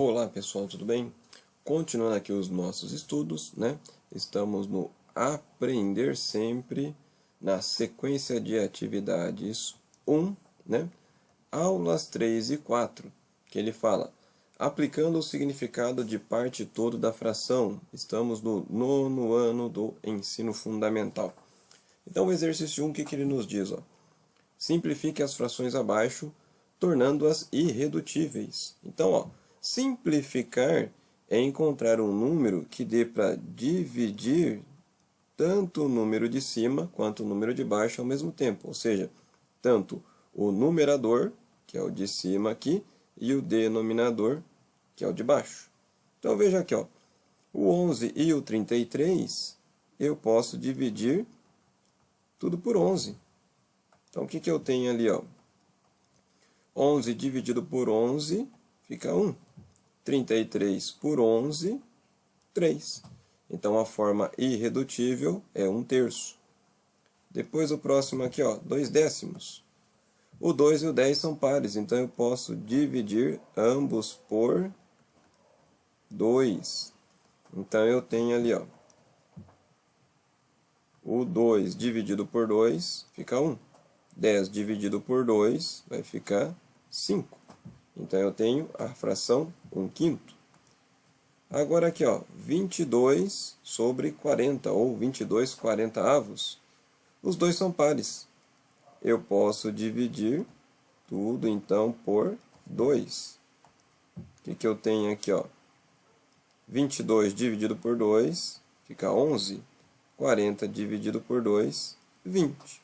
Olá pessoal, tudo bem? Continuando aqui os nossos estudos, né? Estamos no Aprender Sempre, na sequência de atividades 1, né? Aulas 3 e 4, que ele fala, aplicando o significado de parte todo da fração. Estamos no 9º ano do ensino fundamental. Então o exercício 1, o que ele nos diz? Ó? Simplifique as frações abaixo, tornando-as irredutíveis. Então, ó, simplificar é encontrar um número que dê para dividir tanto o número de cima quanto o número de baixo ao mesmo tempo. Ou seja, tanto o numerador, que é o de cima aqui, e o denominador, que é o de baixo. Então veja aqui, ó, o 11 e o 33, eu posso dividir tudo por 11. Então o que eu tenho ali, ó? 11 dividido por 11 fica 1. 33 por 11, 3. Então a forma irredutível é 1/3. Depois o próximo aqui, ó, 2 décimos. O 2 e o 10 são pares, então eu posso dividir ambos por 2. Então eu tenho ali, ó, o 2 dividido por 2 fica 1. 10 dividido por 2 vai ficar 5. Então eu tenho a fração 1/5. Agora aqui, ó, 22 sobre 40, ou 22 40avos. Os dois são pares. Eu posso dividir tudo, então, por 2. O que eu tenho aqui, ó? 22 dividido por 2 fica 11. 40 dividido por 2, 20.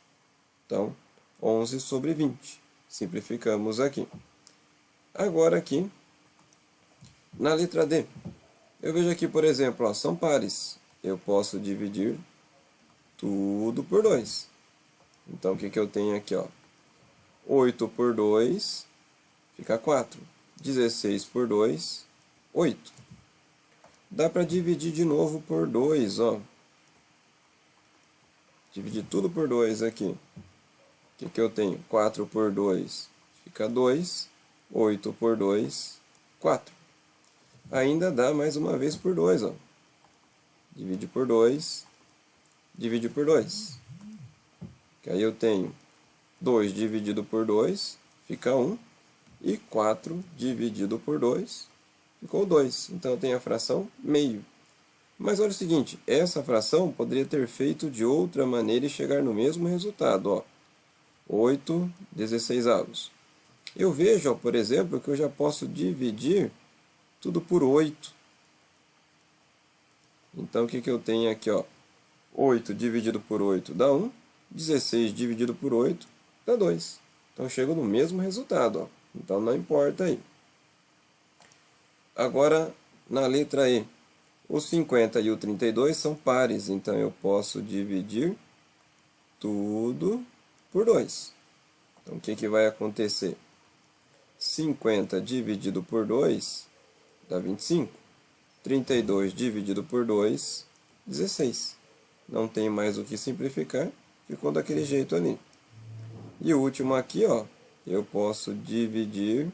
Então, 11 sobre 20. Simplificamos aqui. Agora aqui, na letra D, eu vejo aqui, por exemplo, ó, são pares. Eu posso dividir tudo por 2. Então, o que eu tenho aqui? Ó? 8 por 2 fica 4. 16 por 2, 8. Dá para dividir de novo por 2. Ó. Dividir tudo por 2 aqui. O que eu tenho? 4 por 2 fica 2. 8 por 2, 4. Ainda dá mais uma vez por 2. Ó. Divide por 2, divide por 2. Que aí eu tenho 2 dividido por 2, fica 1. E 4 dividido por 2, ficou 2. Então eu tenho a fração meio. Mas olha o seguinte, essa fração poderia ter feito de outra maneira e chegar no mesmo resultado. Ó. 8 16avos. Eu vejo, ó, por exemplo, que eu já posso dividir tudo por 8. Então, o que eu tenho aqui? Ó? 8 dividido por 8 dá 1. 16 dividido por 8 dá 2. Então, eu chego no mesmo resultado. Ó. Então, não importa aí. Agora, na letra E, o 50 e o 32 são pares. Então, eu posso dividir tudo por 2. Então, o que vai acontecer? 50 dividido por 2 dá 25. 32 dividido por 2, 16. Não tem mais o que simplificar, ficou daquele jeito ali. E o último aqui, ó, eu posso dividir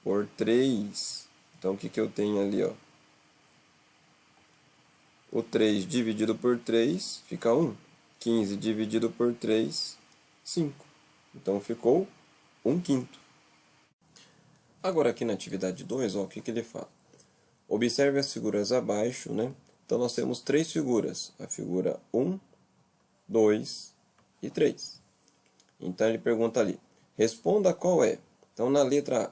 por 3. Então, o que eu tenho ali? Ó? O 3 dividido por 3 fica 1. 15 dividido por 3, 5. Então, ficou 1/5. Agora aqui na atividade 2, ó, o que ele fala? Observe as figuras abaixo, né? Então nós temos 3 figuras, a figura 1, 2 e 3. Então ele pergunta ali, responda qual é. Então na letra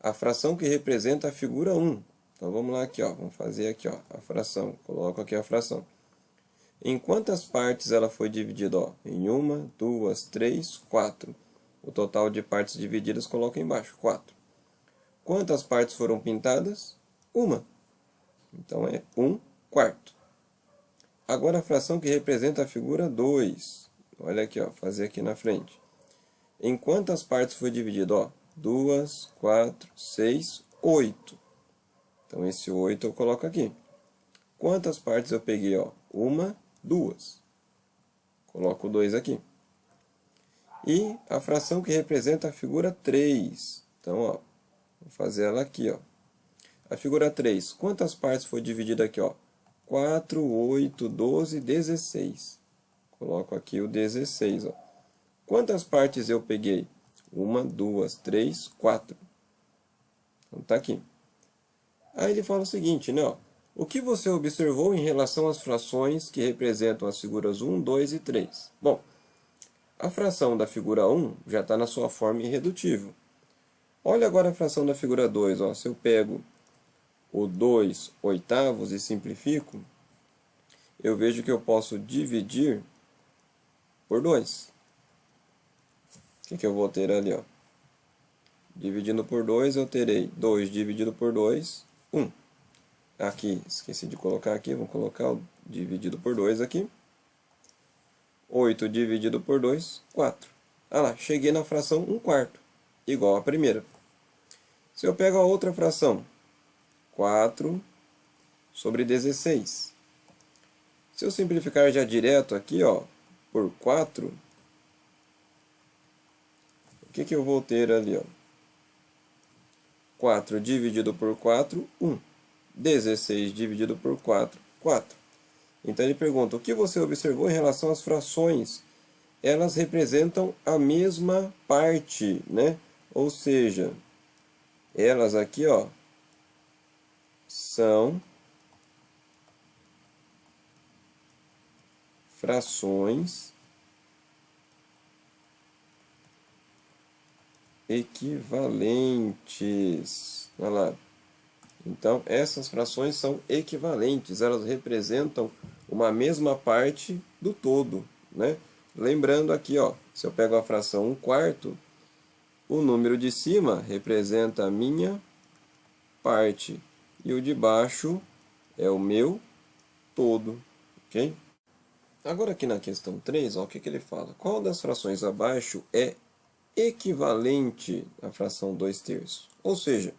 A, a fração que representa a figura 1. Então vamos lá aqui, ó, vamos fazer aqui, ó, a fração. Coloco aqui a fração. Em quantas partes ela foi dividida? Ó? Em 1, 2, 3, 4. O total de partes divididas coloca embaixo, 4. Quantas partes foram pintadas? 1. Então é 1/4. Agora a fração que representa a figura 2. Olha aqui, ó, fazer aqui na frente. Em quantas partes foi dividido? Ó, 2, 4, 6, 8. Então esse 8 eu coloco aqui. Quantas partes eu peguei? Ó? 1, 2. Coloco o 2 aqui. E a fração que representa a figura 3. Então, ó, vou fazer ela aqui, ó. A figura 3, quantas partes foi dividida aqui, ó? 4, 8, 12, 16. Coloco aqui o 16, ó. Quantas partes eu peguei? 1, 2, 3, 4. Então tá aqui. Aí ele fala o seguinte, né, ó. O que você observou em relação às frações que representam as figuras 1, 2 e 3? Bom, a fração da figura 1 já está na sua forma irredutível. Olha agora a fração da figura 2. Ó. Se eu pego o 2 oitavos e simplifico, eu vejo que eu posso dividir por 2. O que eu vou ter ali? Ó? Dividindo por 2, eu terei 2 dividido por 2, 1. Aqui, esqueci de colocar aqui, vou colocar o dividido por 2 aqui. 8 dividido por 2, 4. Ah lá, cheguei na fração 1/4, igual à primeira. Se eu pego a outra fração, 4 sobre 16. Se eu simplificar já direto aqui, ó, por 4, o que eu vou ter ali? Ó? 4 dividido por 4, 1. 16 dividido por 4, 4. Então ele pergunta, o que você observou em relação às frações? Elas representam a mesma parte, né? Ou seja, elas aqui, ó, são frações equivalentes. Olha lá. Então, essas frações são equivalentes, elas representam uma mesma parte do todo, né? Lembrando aqui, ó, se eu pego a fração 1/4, o número de cima representa a minha parte e o de baixo é o meu todo, ok? Agora aqui na questão 3, ó, o que ele fala? Qual das frações abaixo é equivalente à fração 2/3? Ou seja,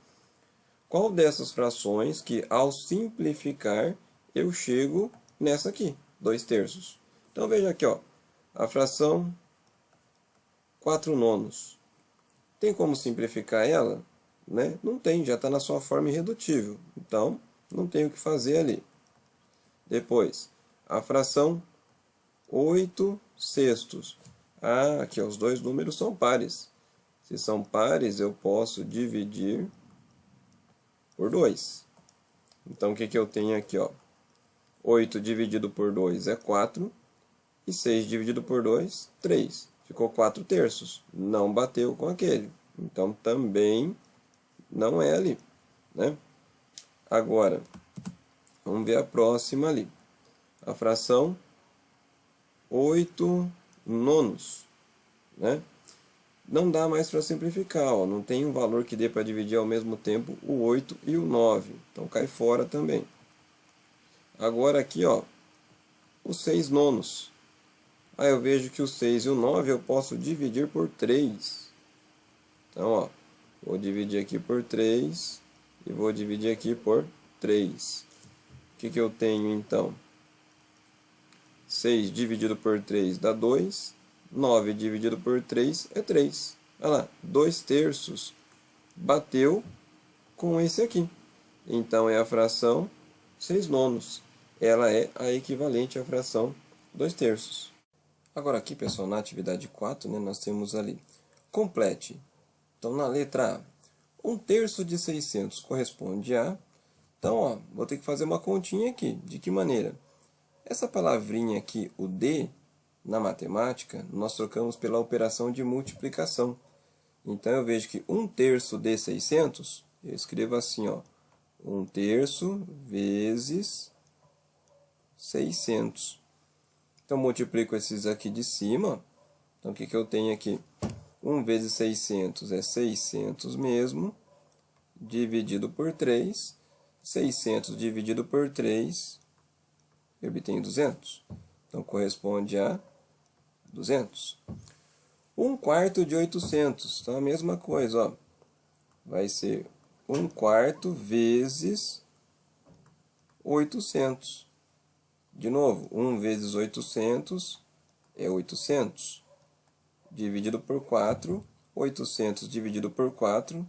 qual dessas frações que, ao simplificar, eu chego nessa aqui, 2/3? Então, veja aqui, ó, a fração 4/9. Tem como simplificar ela? Né? Não tem, já está na sua forma irredutível. Então, não tem o que fazer ali. Depois, a fração 8/6. Ah, aqui ó, os dois números são pares. Se são pares, eu posso dividir por 2. Então, o que eu tenho aqui? Ó? 8 dividido por 2 é 4. E 6 dividido por 2, 3. Ficou 4/3. Não bateu com aquele. Então, também não é ali. Né? Agora, vamos ver a próxima ali. A fração 8/9. Né? Não dá mais para simplificar, ó. Não tem um valor que dê para dividir ao mesmo tempo o 8 e o 9. Então cai fora também. Agora aqui, ó, os 6/9. Aí eu vejo que o 6 e o 9 eu posso dividir por 3. Então, ó, vou dividir aqui por 3 e vou dividir aqui por 3. O que eu tenho então? 6 dividido por 3 dá 2. 9 dividido por 3 é 3. Olha lá, 2/3 bateu com esse aqui. Então, é a fração 6/9. Ela é a equivalente à fração 2/3. Agora aqui, pessoal, na atividade 4, né, nós temos ali, complete. Então, na letra A, 1/3 de 600 corresponde a... Então, ó, vou ter que fazer uma continha aqui. De que maneira? Essa palavrinha aqui, o D, na matemática, nós trocamos pela operação de multiplicação. Então, eu vejo que 1/3 de 600, eu escrevo assim, ó, 1/3 vezes 600. Então, multiplico esses aqui de cima. Então, o que eu tenho aqui? 1 vezes 600 é 600 mesmo, dividido por 3. 600 dividido por 3, eu obtenho 200. Então, corresponde a 200. 1/4 de 800. Então, a mesma coisa, ó. Vai ser 1/4 vezes 800. De novo, 1 vezes 800 é 800. Dividido por 4, 800 dividido por 4,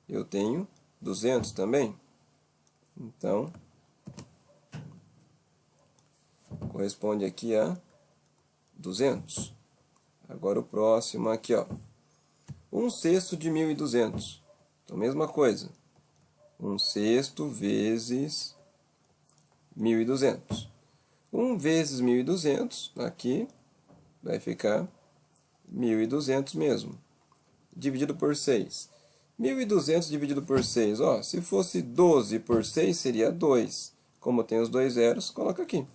eu tenho 200 também. Então, corresponde aqui a 200. Agora o próximo aqui, ó. 1/6 de 1.200. Então, mesma coisa. 1/6 vezes 1.200. 1 vezes 1.200, aqui, vai ficar 1.200 mesmo. Dividido por 6. 1.200 dividido por 6, ó, se fosse 12 por 6, seria 2. Como tem os dois zeros, coloca aqui.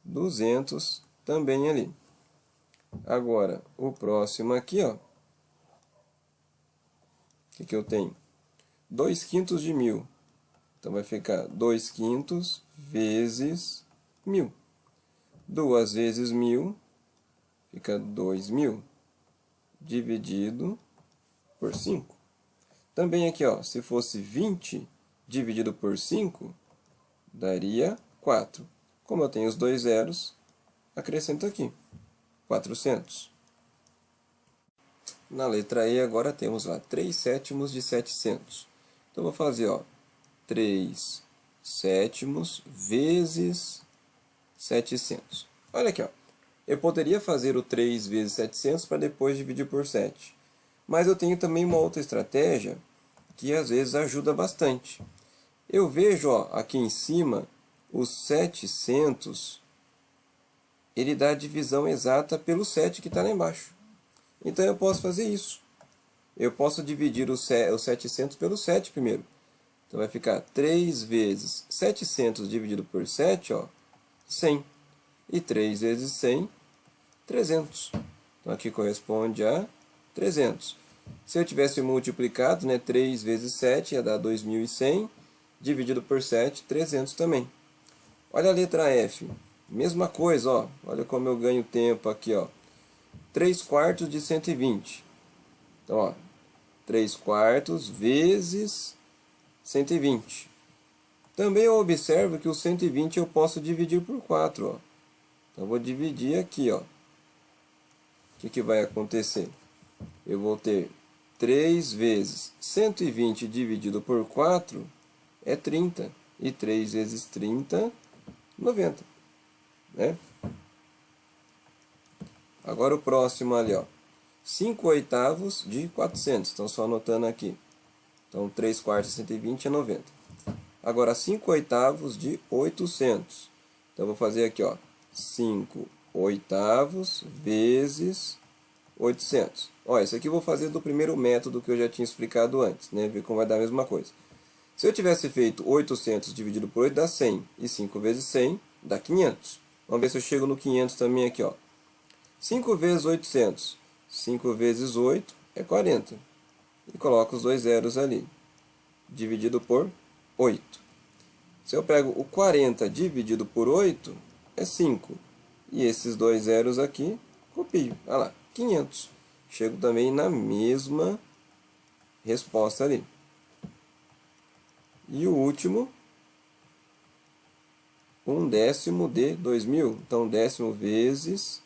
200 também ali. Agora, o próximo aqui, ó. O que eu tenho? 2/5 de 1.000. Então, vai ficar 2/5 vezes 1.000. 2 vezes 1.000 fica 2.000 dividido por 5. Também aqui, ó, se fosse 20 dividido por 5, daria 4. Como eu tenho os dois zeros, acrescento aqui, 400. Na letra E agora temos lá 3/7 de 700. Então, vou fazer, ó, 3/7 vezes 700. Olha aqui, ó. Eu poderia fazer o 3 vezes 700 para depois dividir por 7. Mas eu tenho também uma outra estratégia que às vezes ajuda bastante. Eu vejo, ó, aqui em cima, os 700, ele dá a divisão exata pelo 7 que está lá embaixo. Então eu posso fazer isso. Eu posso dividir os 700 pelo 7 primeiro. Então vai ficar 3 vezes 700 dividido por 7, ó, 100. E 3 vezes 100, 300. Então aqui corresponde a 300. Se eu tivesse multiplicado, né, 3 vezes 7 ia dar 2.100, dividido por 7, 300 também. Olha a letra F. Mesma coisa, ó. Olha como eu ganho tempo aqui, ó. 3/4 de 120. Então, ó, 3/4 vezes 120. Também eu observo que o 120 eu posso dividir por 4, ó. Então, eu vou dividir aqui, ó. O que vai acontecer? Eu vou ter 3 vezes 120 dividido por 4 é 30. E 3 vezes 30, 90. Né? Agora o próximo ali, ó. 5/8 de 400. Então, só anotando aqui. Então, 3/4 de 120 é 90. Agora, 5/8 de 800. Então, vou fazer aqui, ó. 5/8 vezes 800. Ó, isso aqui eu vou fazer do primeiro método que eu já tinha explicado antes, né? Ver como vai dar a mesma coisa. Se eu tivesse feito 800 dividido por 8 dá 100. E 5 vezes 100 dá 500. Vamos ver se eu chego no 500 também aqui, ó. 5 vezes 800. 5 vezes 8 é 40. E coloco os dois zeros ali. Dividido por 8. Se eu pego o 40 dividido por 8, é 5. E esses dois zeros aqui, copio. Olha lá, 500. Chego também na mesma resposta ali. E o último, 1/10 de 2.000. Então, décimo vezes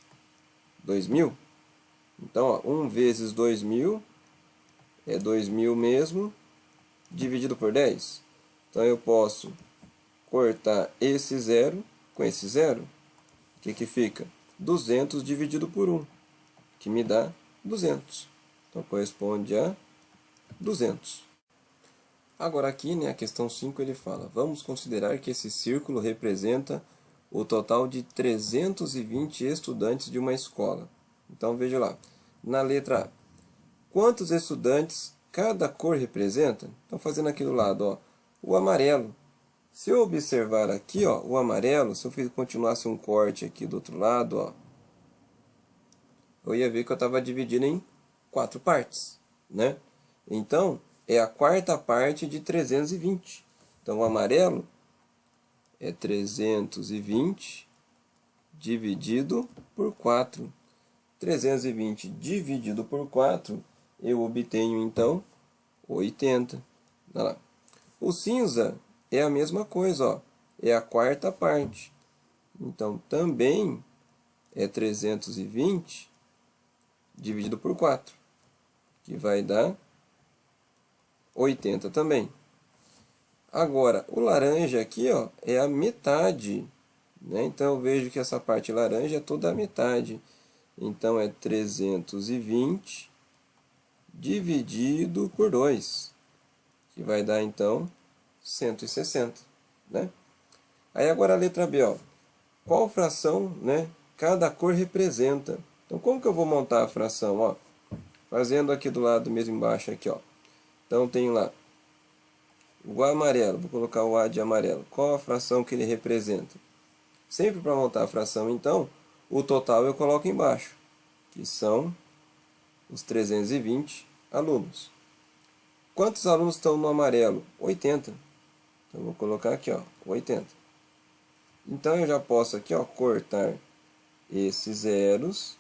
2.000. Então, ó, 1 vezes 2.000 é 2.000 mesmo, dividido por 10. Então, eu posso cortar esse zero com esse zero. O que fica? 200 dividido por 1, que me dá 200. Então, corresponde a 200. Agora aqui, né, a questão 5, ele fala: vamos considerar que esse círculo representa o total de 320 estudantes de uma escola. Então, veja lá. Na letra A, quantos estudantes cada cor representa? Então, fazendo aqui do lado, ó, o amarelo. Se eu observar aqui, ó, o amarelo, se eu continuasse um corte aqui do outro lado, ó, eu ia ver que eu estava dividindo em 4 partes, né? Então, é a quarta parte de 320. Então, o amarelo é 320 dividido por 4. 320 dividido por 4, eu obtenho, então, 80. Olha lá. O cinza é a mesma coisa, ó, é a quarta parte. Então, também é 320 dividido por 4, que vai dar 80 também. Agora, o laranja aqui, ó, é a metade, né? Então, eu vejo que essa parte laranja é toda a metade. Então, é 320 dividido por 2, que vai dar, então, 160, né? Aí, agora a letra B, ó. Qual fração, né, cada cor representa? Então, como que eu vou montar a fração, ó? Fazendo aqui do lado mesmo embaixo, aqui, ó. Então, tem lá o amarelo, vou colocar o A de amarelo. Qual a fração que ele representa? Sempre para montar a fração, então, o total eu coloco embaixo, que são os 320 alunos. Quantos alunos estão no amarelo? 80. Então, eu vou colocar aqui, ó, 80. Então, eu já posso aqui, ó, cortar esses zeros.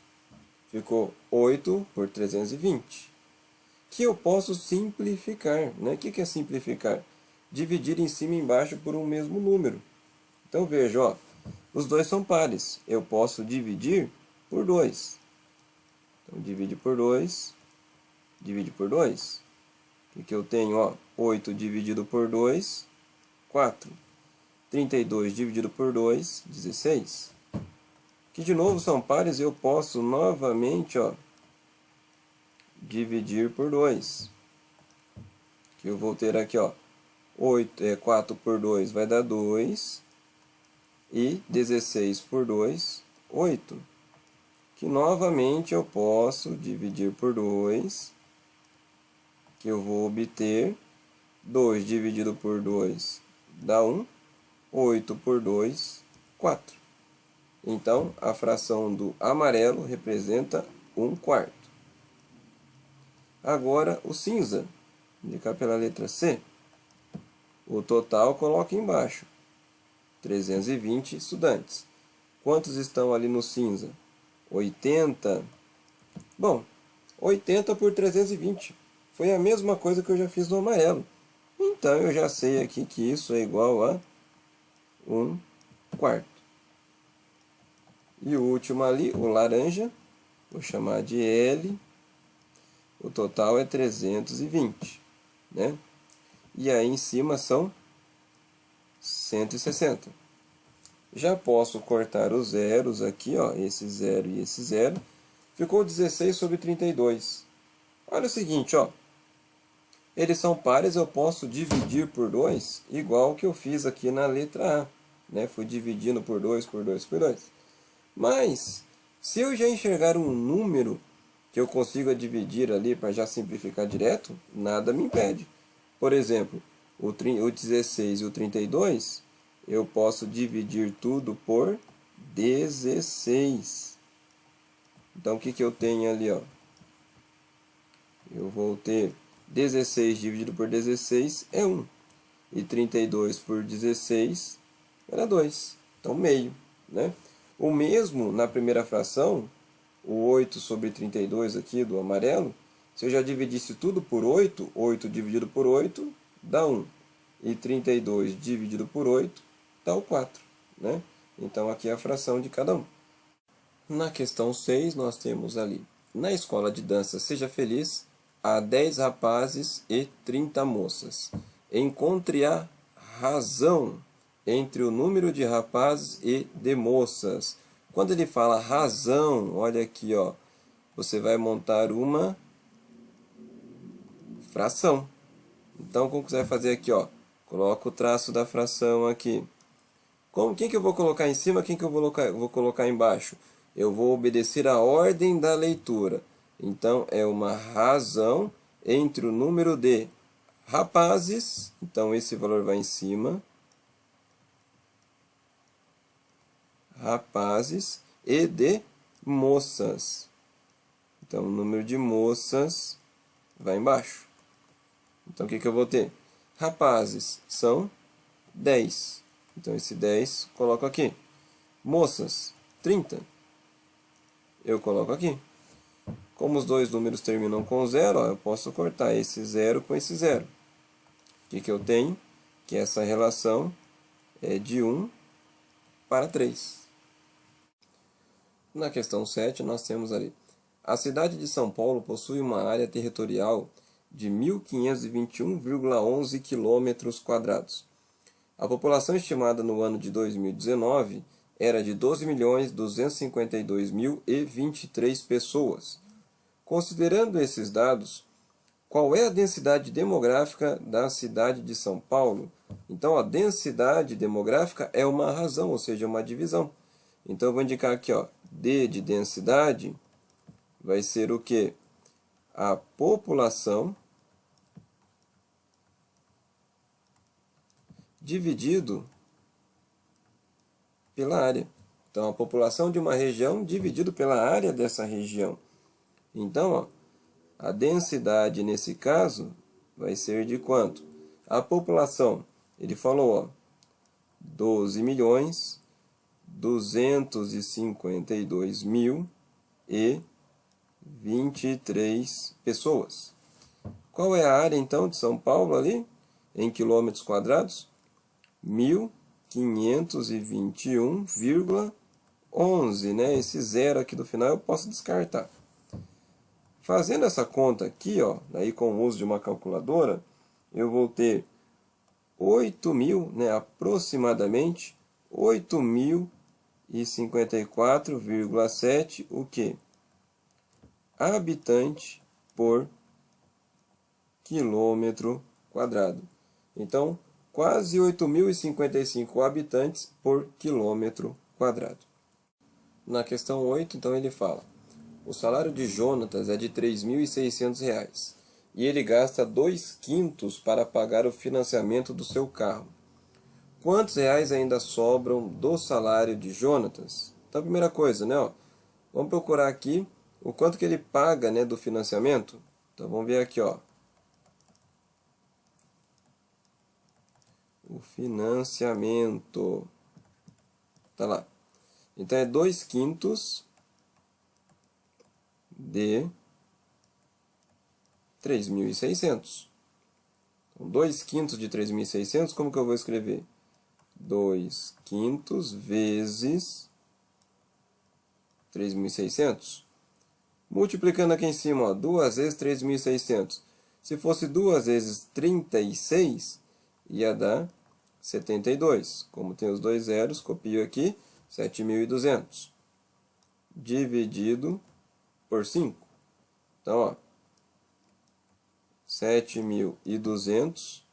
Ficou 8 por 320. Que eu posso simplificar, né? O que é simplificar? Dividir em cima e embaixo por um mesmo número. Então, veja, ó, os dois são pares. Eu posso dividir por 2. Então, divide por 2, divide por 2. O que eu tenho, ó, 8 dividido por 2, 4. 32 dividido por 2, 16. Que de novo são pares, eu posso novamente, ó, dividir por 2. Que eu vou ter aqui, ó, 4 por 2 vai dar 2. E 16 por 2, 8. Que novamente eu posso dividir por 2. Que eu vou obter 2 dividido por 2 dá 1. 8 por 2, 4. Então, a fração do amarelo representa 1/4. Agora, o cinza. Vou indicar pela letra C. O total coloca embaixo. 320 estudantes. Quantos estão ali no cinza? 80. Bom, 80 por 320. Foi a mesma coisa que eu já fiz no amarelo. Então, eu já sei aqui que isso é igual a 1/4. E o último ali, o laranja, vou chamar de L. O total é 320, né? E aí em cima são 160. Já posso cortar os zeros aqui, ó, esse 0 e esse 0. Ficou 16 sobre 32. Olha o seguinte, ó. Eles são pares, eu posso dividir por 2, igual que eu fiz aqui na letra A, né? Fui dividindo por 2, por 2, por 2. Mas, se eu já enxergar um número que eu consiga dividir ali para já simplificar direto, nada me impede. Por exemplo, o 16 e o 32, eu posso dividir tudo por 16. Então, o que eu tenho ali, ó? Eu vou ter 16 dividido por 16 é 1. E 32 por 16 era 2. Então, meio, né? O mesmo na primeira fração, o 8 sobre 32 aqui do amarelo, se eu já dividisse tudo por 8, 8 dividido por 8 dá 1. E 32 dividido por 8 dá o 4, né? Então, aqui é a fração de cada um. Na questão 6, nós temos ali, na escola de dança Seja Feliz, há 10 rapazes e 30 moças. Encontre a razão entre o número de rapazes e de moças. Quando ele fala razão, olha aqui, ó, você vai montar uma fração. Então, como você vai fazer aqui, ó? Coloca o traço da fração aqui. Quem que eu vou colocar em cima, quem que eu vou colocar embaixo? Eu vou obedecer a ordem da leitura. Então, é uma razão entre o número de rapazes. Então, esse valor vai em cima. Rapazes e de moças. Então, o número de moças vai embaixo. Então, o que eu vou ter? Rapazes são 10. Então, esse 10 coloco aqui. Moças, 30. Eu coloco aqui. Como os dois números terminam com 0, ó, eu posso cortar esse 0 com esse 0. O que eu tenho? Que essa relação é de 1 para 3. Na questão 7, nós temos ali. A cidade de São Paulo possui uma área territorial de 1.521,11 km². A população estimada no ano de 2019 era de 12.252.023 pessoas. Considerando esses dados, qual é a densidade demográfica da cidade de São Paulo? Então, a densidade demográfica é uma razão, ou seja, uma divisão. Então, eu vou indicar aqui, ó, D de densidade vai ser o quê? A população dividido pela área. Então, a população de uma região dividido pela área dessa região. Então, ó, a densidade nesse caso vai ser de quanto? A população, ele falou, ó, 12.252.023 pessoas. Qual é a área, então, de São Paulo ali? Em quilômetros quadrados? 1.521,11, né? Esse zero aqui do final eu posso descartar. Fazendo essa conta aqui, ó, aí com o uso de uma calculadora, eu vou ter 8.000, né, aproximadamente 8.054,7 o quê? Habitante por quilômetro quadrado. Então, quase 8.055 habitantes por quilômetro quadrado. Na questão 8, então, ele fala: o salário de Jonatas é de R$ 3.600 e ele gasta 2/5 para pagar o financiamento do seu carro. Quantos reais ainda sobram do salário de Jonatas? Então, a primeira coisa, né, ó, vamos procurar aqui o quanto que ele paga, né, do financiamento. Então, vamos ver aqui, ó, o financiamento. Tá lá. Então, é 2/5 de 3.600. Então, 2/5 de 3.600, como que eu vou escrever? 2/5 vezes 3.600. Multiplicando aqui em cima, ó, 2 vezes 3.600. Se fosse 2 vezes 36, ia dar 72. Como tem os dois zeros, copio aqui, 7.200. Dividido por 5. Então, ó, 7.200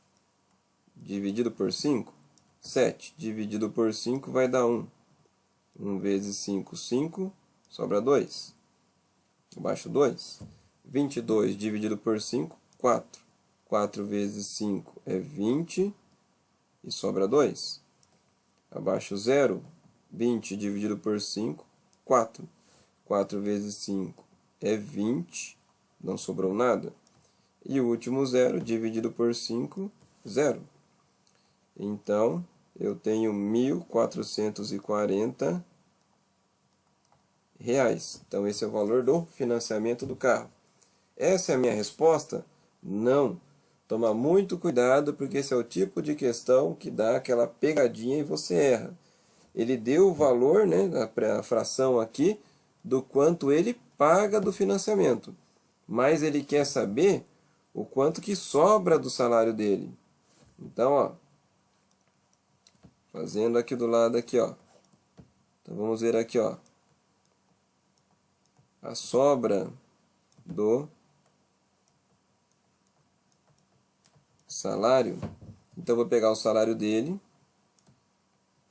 dividido por 5. 7 dividido por 5 vai dar 1. 1 vezes 5, 5. Sobra 2. Abaixo 2. 22 dividido por 5, 4. 4 vezes 5 é 20. E sobra 2. Abaixo 0. 20 dividido por 5, 4. 4 vezes 5 é 20. Não sobrou nada. E o último 0 dividido por 5, 0. Então, eu tenho 1.440 reais. Então, esse é o valor do financiamento do carro. Essa é a minha resposta? Não. Toma muito cuidado, porque esse é o tipo de questão que dá aquela pegadinha e você erra. Ele deu o valor, né, a fração aqui, do quanto ele paga do financiamento. Mas ele quer saber o quanto que sobra do salário dele. Então, ó, fazendo aqui do lado aqui, ó. Então vamos ver aqui, ó, a sobra do salário. Então vou pegar o salário dele,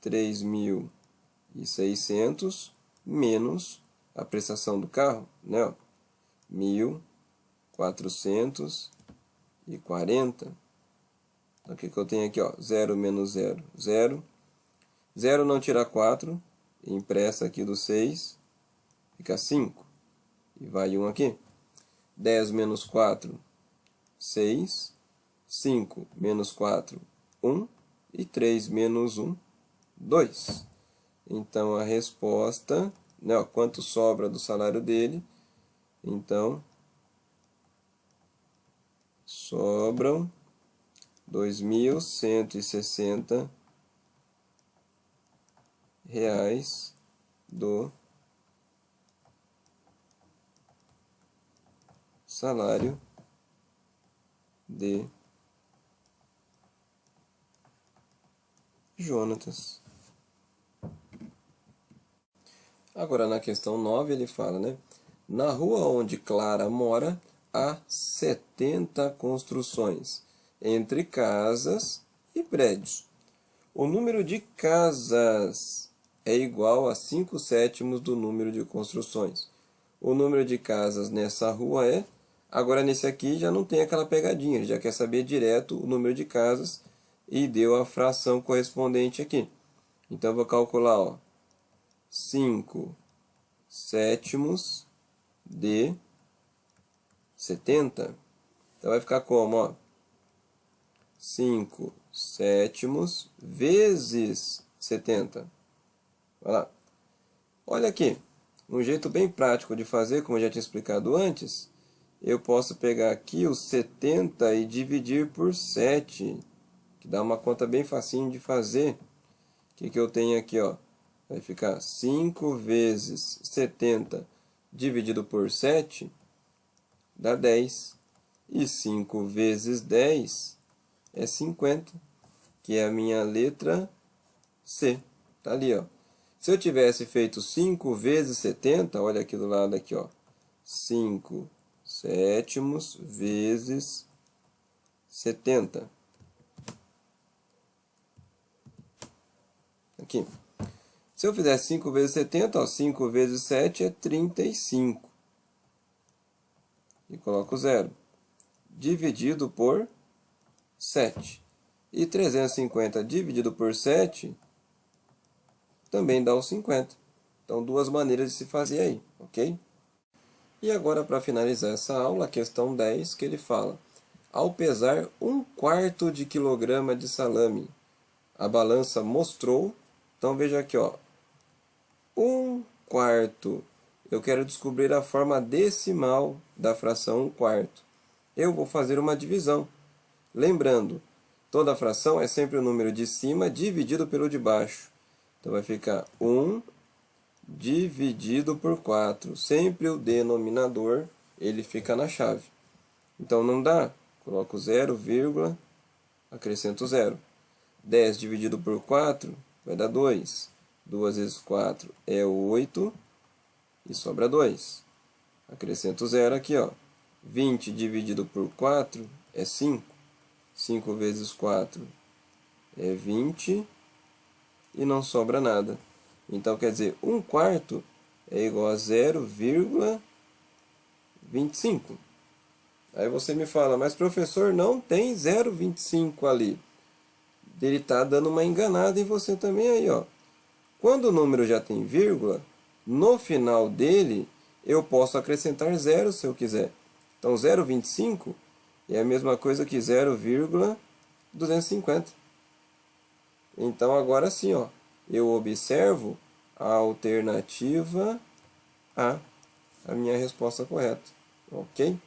3.600 menos a prestação do carro, né, ó, 1.440. Então, o que eu tenho aqui, ó? 0 menos 0, 0. 0 não tira 4, empresta aqui do 6, fica 5. E vai 1 aqui. 10 menos 4, 6. 5 menos 4, 1. E 3 menos 1, 2. Então, a resposta, né, ó, quanto sobra do salário dele? Então, sobram 2.160 reais do salário de Jonatas. Agora na questão 9 ele fala, né? Na rua onde Clara mora, há 70 construções, entre casas e prédios. O número de casas é igual a 5/7 do número de construções. O número de casas nessa rua é... Agora nesse aqui já não tem aquela pegadinha, ele já quer saber direto o número de casas e deu a fração correspondente aqui. Então eu vou calcular, ó, 5/7 de 70. Então vai ficar como, ó? 5/7 vezes 70. Vai lá. Olha aqui, um jeito bem prático de fazer, como eu já tinha explicado antes, eu posso pegar aqui o 70 e dividir por 7, que dá uma conta bem facinho de fazer. O que eu tenho aqui, ó? Vai ficar 5 vezes 70 dividido por 7 dá 10. E 5 vezes 10 é 50, que é a minha letra C. Tá ali, ó. Se eu tivesse feito 5 vezes 70, olha aqui do lado aqui, ó. 5/7 vezes 70. Aqui. Se eu fizesse 5 vezes 70, ó, 5 vezes 7 é 35. E coloco 0. Dividido por 7. E 350 dividido por 7 também dá os 50. Então, duas maneiras de se fazer aí, ok? E agora, para finalizar essa aula, a questão 10, que ele fala: ao pesar 1/4 de quilograma de salame, a balança mostrou... Então, veja aqui, ó. 1/4. Eu quero descobrir a forma decimal da fração 1/4. Eu vou fazer uma divisão. Lembrando, toda fração é sempre o número de cima dividido pelo de baixo. Então vai ficar 1 dividido por 4. Sempre o denominador ele fica na chave. Então não dá. Coloco 0, acrescento 0. 10 dividido por 4 vai dar 2. 2 vezes 4 é 8 e sobra 2. Acrescento 0 aqui, ó. 20 dividido por 4 é 5. 5 vezes 4 é 20 e não sobra nada. Então, quer dizer, 1/4 é igual a 0,25. Aí você me fala, mas professor, não tem 0,25 ali. Ele está dando uma enganada em você também aí, ó. Quando o número já tem vírgula, no final dele eu posso acrescentar 0 se eu quiser. Então, 0,25 é a mesma coisa que 0,250. Então, agora sim, ó, eu observo a alternativa A, a minha resposta correta. Ok?